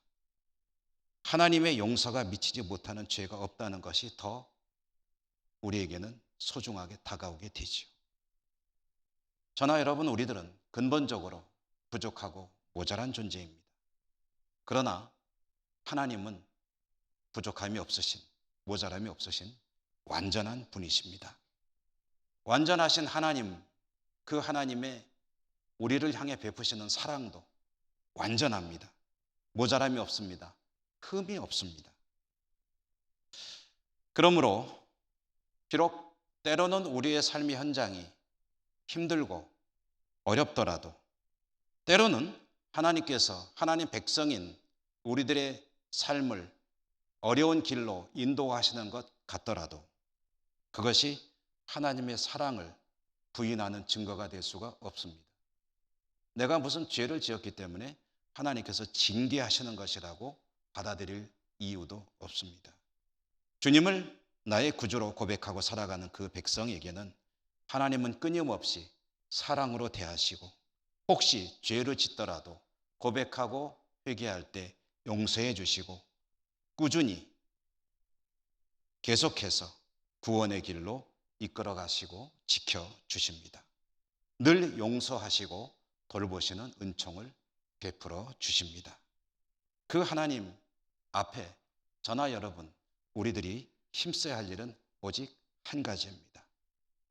하나님의 용서가 미치지 못하는 죄가 없다는 것이 더 우리에게는 소중하게 다가오게 되지요. 저나 여러분, 우리들은 근본적으로 부족하고 모자란 존재입니다. 그러나 하나님은 부족함이 없으신, 모자람이 없으신 완전한 분이십니다. 완전하신 하나님, 그 하나님의 우리를 향해 베푸시는 사랑도 완전합니다. 모자람이 없습니다. 흠이 없습니다. 그러므로 비록 때로는 우리의 삶의 현장이 힘들고 어렵더라도 때로는 하나님께서 하나님 백성인 우리들의 삶을 어려운 길로 인도하시는 것 같더라도 그것이 하나님의 사랑을 부인하는 증거가 될 수가 없습니다. 내가 무슨 죄를 지었기 때문에 하나님께서 징계하시는 것이라고 받아들일 이유도 없습니다. 주님을 나의 구주로 고백하고 살아가는 그 백성에게는 하나님은 끊임없이 사랑으로 대하시고 혹시 죄를 짓더라도 고백하고 회개할 때 용서해 주시고 꾸준히 계속해서 구원의 길로 이끌어 가시고 지켜 주십니다. 늘 용서하시고 돌보시는 은총을 베풀어 주십니다. 그 하나님 앞에 저나 여러분 우리들이 힘써야 할 일은 오직 한 가지입니다.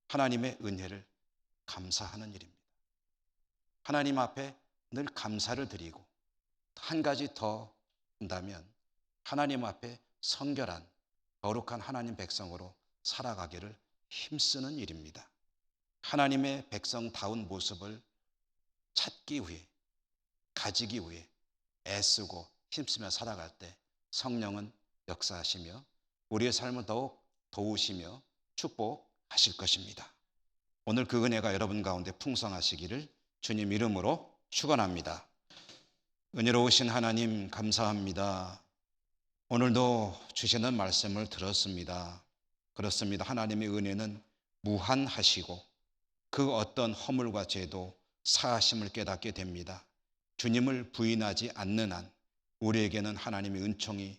하나님의 은혜를 감사하는 일입니다. 하나님 앞에 늘 감사를 드리고 한 가지 더 한다면 하나님 앞에 성결한 거룩한 하나님 백성으로 살아가기를 힘쓰는 일입니다. 하나님의 백성다운 모습을 찾기 위해 가지기 위해 애쓰고 힘쓰며 살아갈 때 성령은 역사하시며 우리의 삶을 더욱 도우시며 축복하실 것입니다. 오늘 그 은혜가 여러분 가운데 풍성하시기를 주님 이름으로 축원합니다. 은혜로우신 하나님 감사합니다. 오늘도 주시는 말씀을 들었습니다. 그렇습니다. 하나님의 은혜는 무한하시고 그 어떤 허물과 죄도 사하심을 깨닫게 됩니다. 주님을 부인하지 않는 한 우리에게는 하나님의 은총이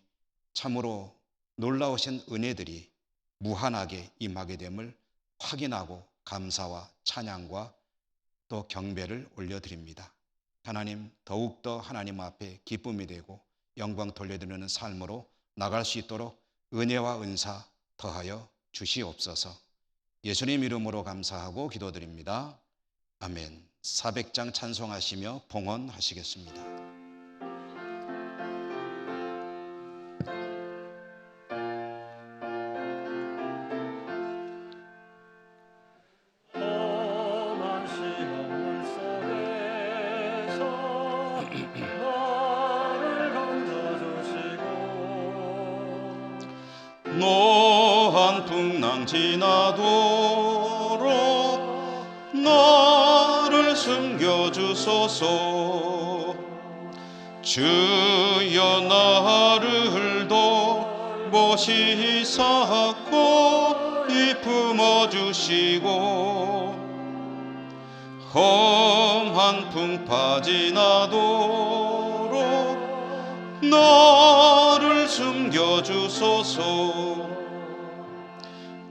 참으로 놀라우신 은혜들이 무한하게 임하게 됨을 확인하고 감사와 찬양과 또 경배를 올려드립니다. 하나님 더욱더 하나님 앞에 기쁨이 되고 영광 돌려드리는 삶으로 나갈 수 있도록 은혜와 은사 더하여 주시옵소서. 예수님 이름으로 감사하고 기도드립니다. 아멘. 400장 찬송하시며 봉헌하시겠습니다. 노한 풍랑 지나도록 나를 숨겨주소서. 주여 나를 돌보시사 고이 품어주시고 험한 풍파 지나도록 나를 숨겨주소서.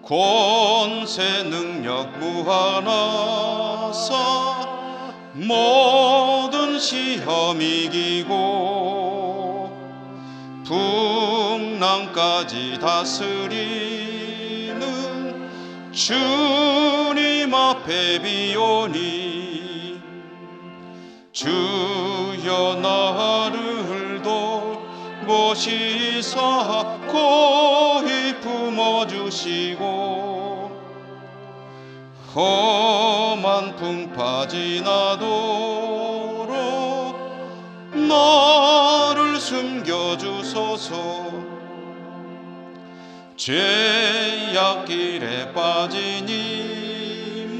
권세 능력 무한하사 모든 시험 이기고 풍랑까지 다스리는 주님 앞에 비오니 주여 나를 돌보시사 고이 품어주시고 험한 풍파 지나도록 나를 숨겨주소서. 죄악길에 빠진 이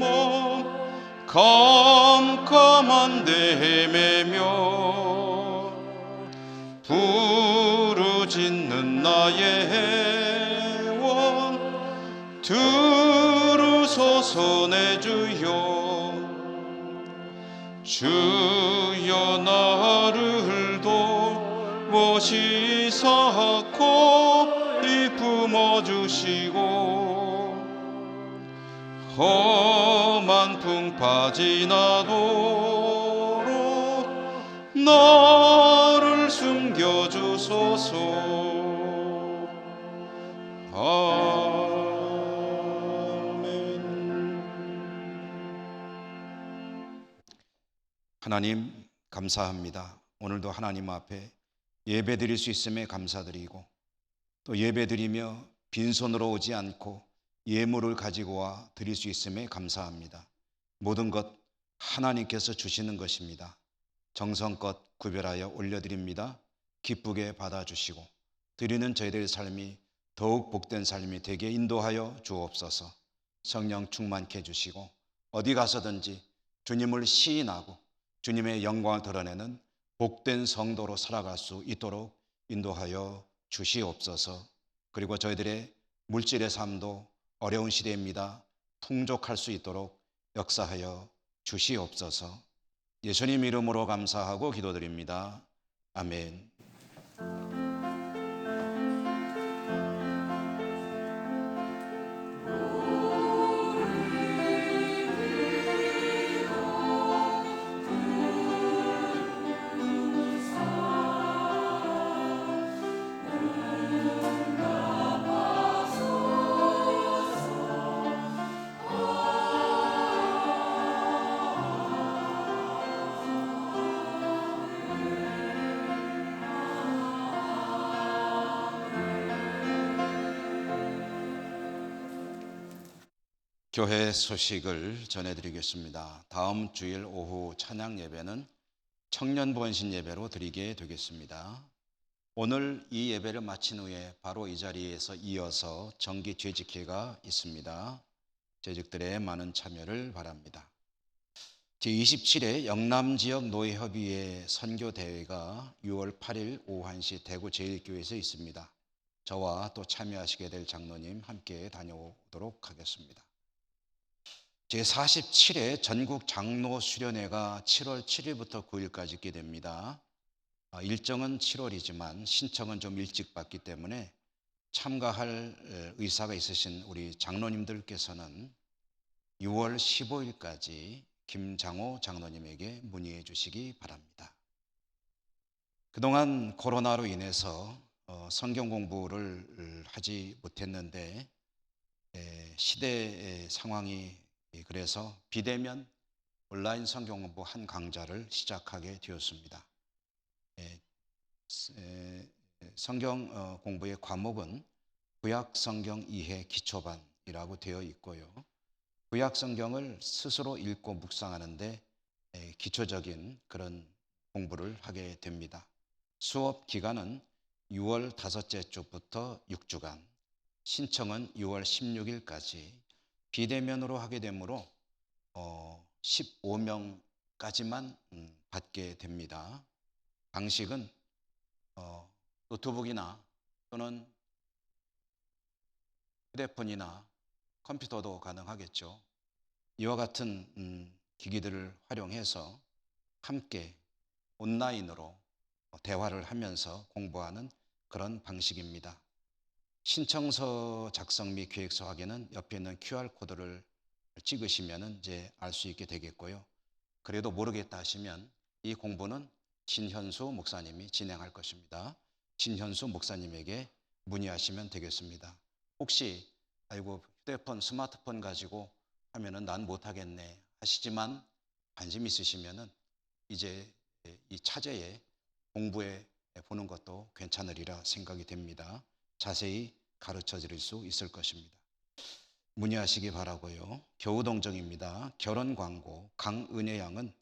몸 캄캄한 데 헤매며 부르짖는 나의 해원 들으소서. 내 주여 주여 나를 돌보시사 고이 품어주시고 험한 풍파 지나도록 나를 숨겨주소서. 하나님 감사합니다. 오늘도 하나님 앞에 예배 드릴 수 있음에 감사드리고 또 예배 드리며 빈손으로 오지 않고 예물을 가지고 와 드릴 수 있음에 감사합니다. 모든 것 하나님께서 주시는 것입니다. 정성껏 구별하여 올려드립니다. 기쁘게 받아주시고 드리는 저희들의 삶이 더욱 복된 삶이 되게 인도하여 주옵소서. 성령 충만케 해주시고 어디 가서든지 주님을 시인하고 주님의 영광을 드러내는 복된 성도로 살아갈 수 있도록 인도하여 주시옵소서. 그리고 저희들의 물질의 삶도 어려운 시대입니다. 풍족할 수 있도록 역사하여 주시옵소서. 예수님 이름으로 감사하고 기도드립니다. 아멘. 교회 소식을 전해드리겠습니다. 다음 주일 오후 찬양 예배는 청년 번신 예배로 드리게 되겠습니다. 오늘 이 예배를 마친 후에 바로 이 자리에서 이어서 정기 재직회가 있습니다. 재직들의 많은 참여를 바랍니다. 제27회 영남지역 노예협의회 선교대회가 6월 8일 오후 1시 대구 제1교회에서 있습니다. 저와 또 참여하시게 될 장로님 함께 다녀오도록 하겠습니다. 제47회 전국 장로 수련회가 7월 7일부터 9일까지 있게 됩니다. 일정은 7월이지만 신청은 좀 일찍 받기 때문에 참가할 의사가 있으신 우리 장로님들께서는 6월 15일까지 김장호 장로님에게 문의해 주시기 바랍니다. 그동안 코로나로 인해서 성경 공부를 하지 못했는데 시대의 상황이 그래서 비대면 온라인 성경 공부 한 강좌를 시작하게 되었습니다. 성경 공부의 과목은 구약 성경 이해 기초반이라고 되어 있고요. 구약 성경을 스스로 읽고 묵상하는데 기초적인 그런 공부를 하게 됩니다. 수업 기간은 6월 5째 주부터 6주간, 신청은 6월 16일까지 비대면으로 하게 되므로 15명까지만 받게 됩니다. 방식은 노트북이나 또는 휴대폰이나 컴퓨터도 가능하겠죠. 이와 같은 기기들을 활용해서 함께 온라인으로 대화를 하면서 공부하는 그런 방식입니다. 신청서 작성 및 계획서 확인은 옆에 있는 QR코드를 찍으시면 이제 알 수 있게 되겠고요. 그래도 모르겠다 하시면 이 공부는 진현수 목사님이 진행할 것입니다. 진현수 목사님에게 문의하시면 되겠습니다. 혹시 아이고 휴대폰, 스마트폰 가지고 하면은 난 못하겠네 하시지만 관심 있으시면은 이제 이 차제에 공부해 보는 것도 괜찮으리라 생각이 됩니다. 자세히 가르쳐 드릴 수 있을 것입니다. 문의하시기 바라고요. 교우동정입니다. 결혼 광고 강은혜 양은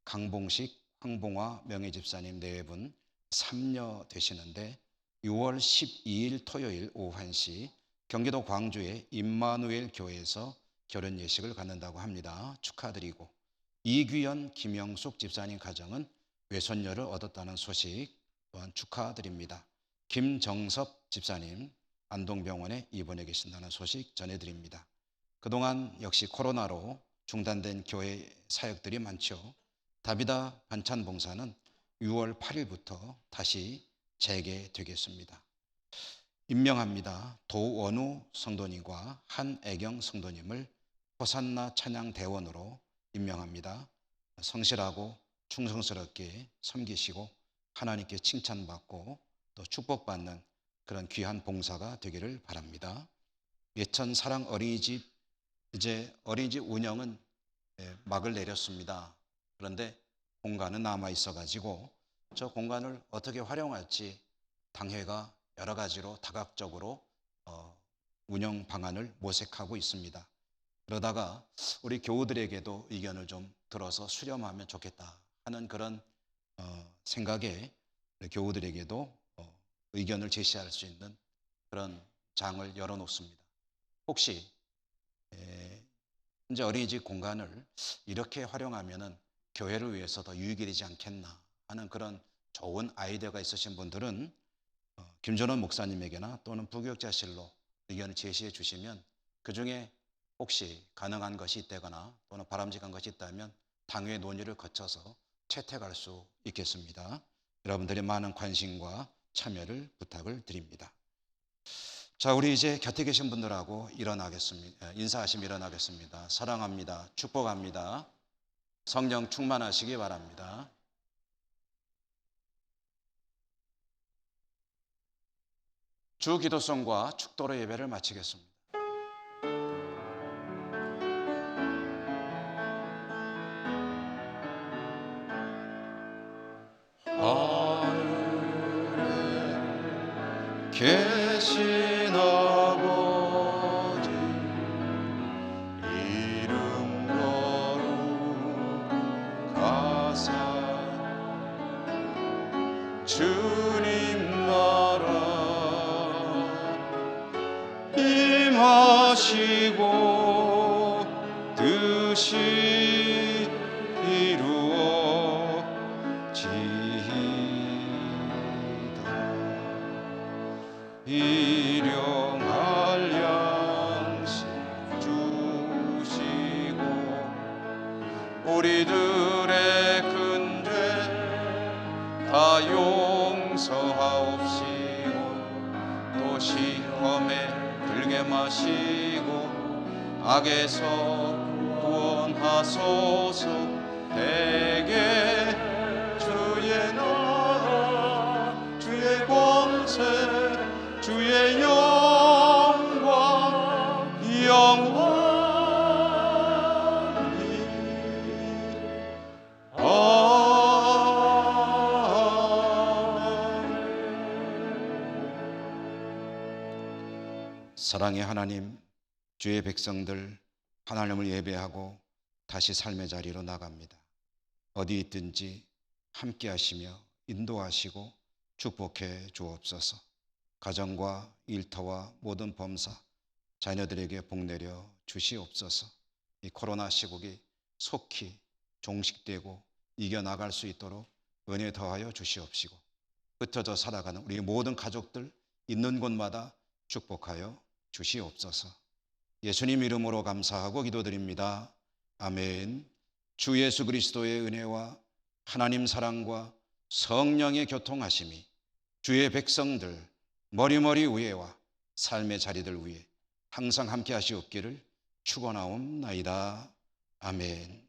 강봉식, 황봉화 명예집사님 네 분 3녀 되시는데 6월 12일 토요일 오후 1시 경기도 광주의 임마누엘 교회에서 결혼 예식을 갖는다고 합니다. 축하드리고 이규현, 김영숙 집사님 가정은 외손녀를 얻었다는 소식 또한 축하드립니다. 김정섭 집사님 안동병원에 입원해 계신다는 소식 전해드립니다. 그동안 역시 코로나로 중단된 교회 사역들이 많죠. 다비다 반찬 봉사는 6월 8일부터 다시 재개되겠습니다. 임명합니다. 도원우 성도님과 한애경 성도님을 호산나 찬양 대원으로 임명합니다. 성실하고 충성스럽게 섬기시고 하나님께 칭찬받고 또 축복받는 그런 귀한 봉사가 되기를 바랍니다. 예천 사랑 어린이집 이제 어린이집 운영은 막을 내렸습니다. 그런데 공간은 남아 있어 가지고 저 공간을 어떻게 활용할지 당회가 여러 가지로 다각적으로 운영 방안을 모색하고 있습니다. 그러다가 우리 교우들에게도 의견을 좀 들어서 수렴하면 좋겠다 하는 그런 생각에 교우들에게도 의견을 제시할 수 있는 그런 장을 열어놓습니다. 혹시 현재 어린이집 공간을 이렇게 활용하면은 교회를 위해서 더 유익이 되지 않겠나 하는 그런 좋은 아이디어가 있으신 분들은 김전원 목사님에게나 또는 부교육자실로 의견을 제시해 주시면 그 중에 혹시 가능한 것이 있다거나 또는 바람직한 것이 있다면 당회 논의를 거쳐서 채택할 수 있겠습니다. 여러분들의 많은 관심과 참여를 부탁을 드립니다. 자, 우리 이제 곁에 계신 분들하고 일어나겠습니다. 인사하시며 일어나겠습니다. 사랑합니다. 축복합니다. 성령 충만하시기 바랍니다. 주 기도성과 축도로 예배를 마치겠습니다. 하늘에 계신 아버지 이름 거룩하사 주님 나라 임하시고 뜻이 이루어지이다. 일용할 양식 주시고 우리들의 큰 죄 다 용서하옵시고 또 시험에 들게 마시고 악에서 구원하소서. 대개 주의 나라 주의 권세 주의 영광 영원히 사랑의 하나님, 주의 백성들 하나님을 예배하고 다시 삶의 자리로 나갑니다. 어디 있든지 함께 하시며 인도하시고 축복해 주옵소서. 가정과 일터와 모든 범사 자녀들에게 복 내려 주시옵소서. 이 코로나 시국이 속히 종식되고 이겨나갈 수 있도록 은혜 더하여 주시옵시고 흩어져 살아가는 우리 모든 가족들 있는 곳마다 축복하여 주시옵소서. 예수님 이름으로 감사하고 기도드립니다. 아멘. 주 예수 그리스도의 은혜와 하나님 사랑과 성령의 교통하심이 주의 백성들 머리머리 위에와 삶의 자리들 위에 항상 함께 하시옵기를 축원하옵나이다. 아멘.